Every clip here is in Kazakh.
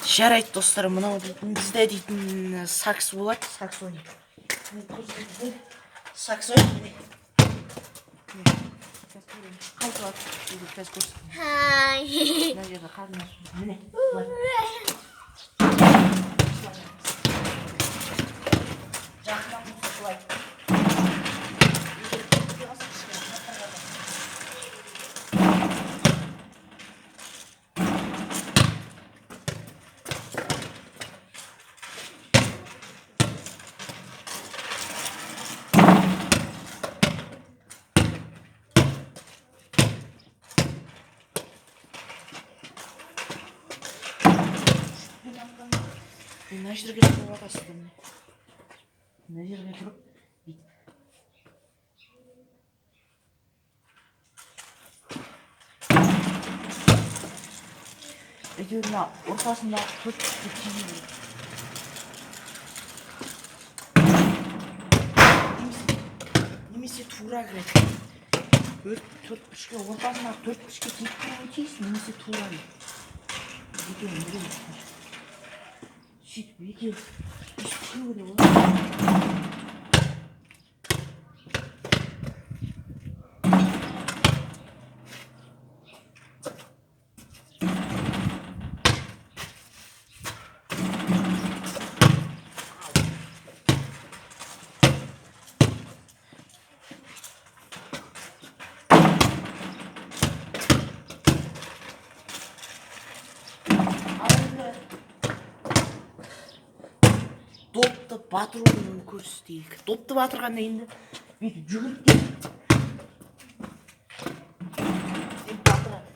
Жарайды достар, мынау дейтін бізде дейтін сакс болады, сакс ойнайды. Сакс ойнайды. Қайтып алып, қазір көрсетейін. Мына жерде қазір міне. Жақындап мұсылай. Мына жерге тұрып атасыздар. Мына жерге тұрып әйтеуір мына ортасында төрт пішке тиюі керек. Немесе тура кіреді. Төрт пішке ортасына төрт пішке тиіп тұруы тиіс, немесе тура кіреді. Екеуін білеміз. Сөйтіп екеуі өстіп тиюі керек болады. Допты батыруын көрсетейік. Допты батырғанда енді бүйтіп жүгіріп кетіп батырады.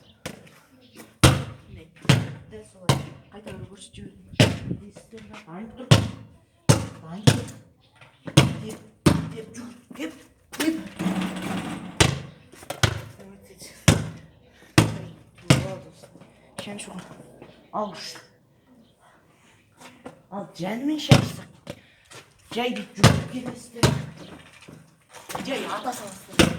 Дәл солай. Қайта бір көрсетіп жібердім. Дайын тұр. Дайын тұр. Деп жүгіріп кеп. Шән шуға. Ал күшті. Ал жәнімен шайсақ. Жай деп жүгіріп кетесіздер. Жай ата саласыздар.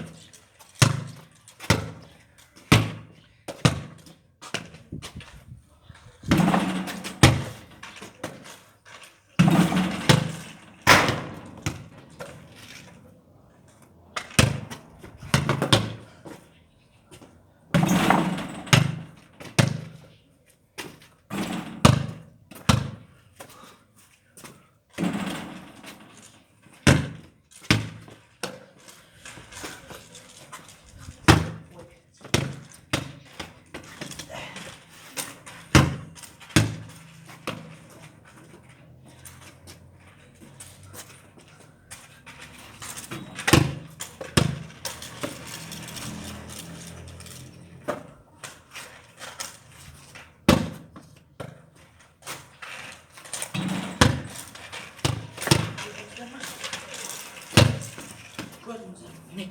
Көрдіңіздер,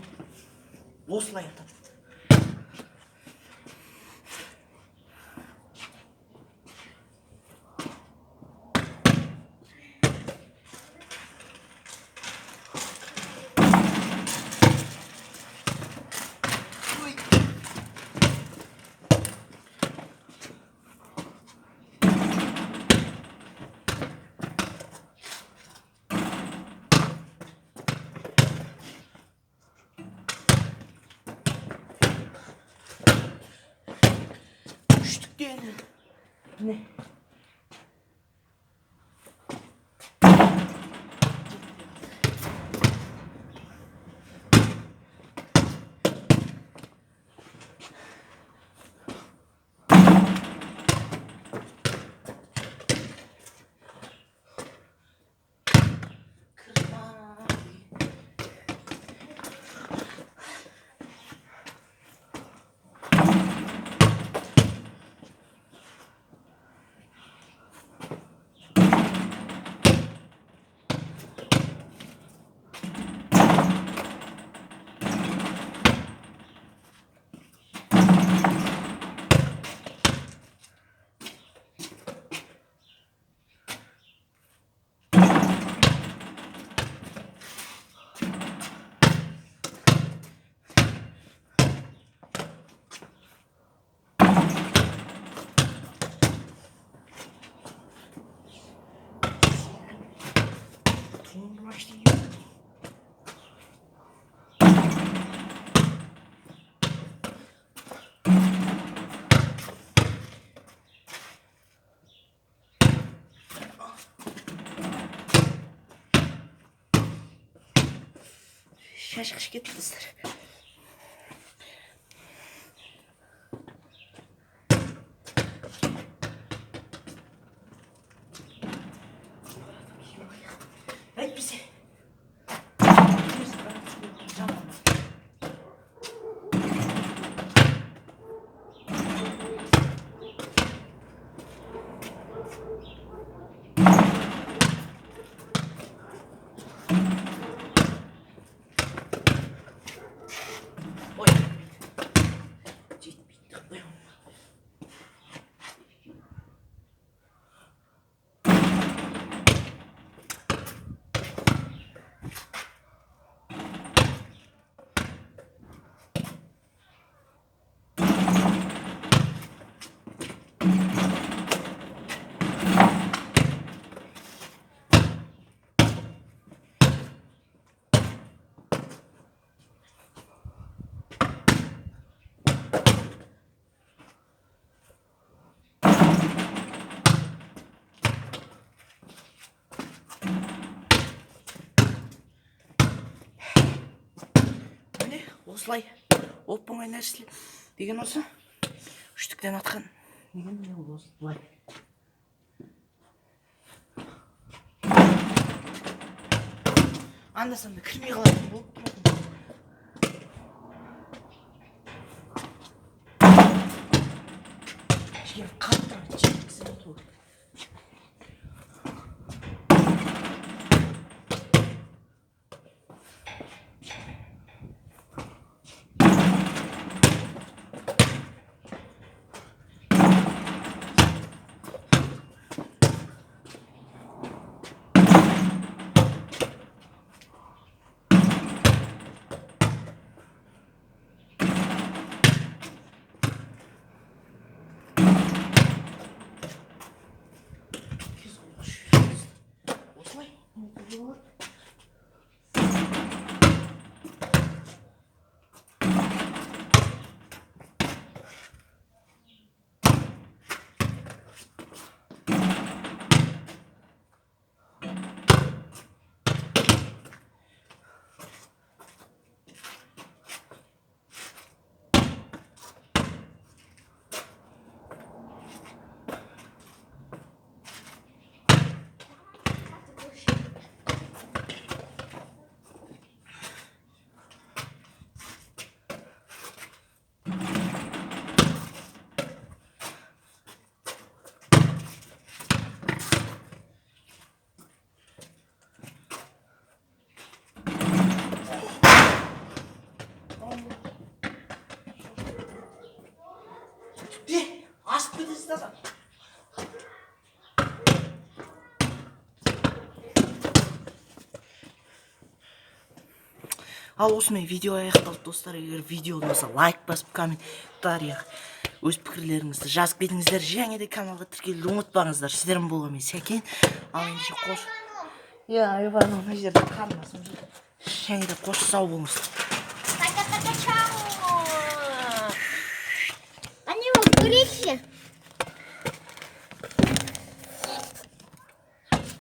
осылай атады. Ne? шашқыш кетті достар. Әйтпесе. Осылай оп-оңай нәрселер деген осы үштіктен атқан деген осылай. Анда-санда кірмей қалатын болып тұратын. Жер қатты жеткізіп отыру. Асып кетесіз таза. Ал осымен видео аяқталды достар. Егер видео ұнаса лайк басып комментарияға өз пікірлеріңізді жазып кетіңіздер. Және де каналға тіркелуді ұмытпаңыздар. Сіздермен болған мен Сәкен. Ал ендеше қош. Айваның мына жерде қарындасым жүр. Және де қош сау болыңыз.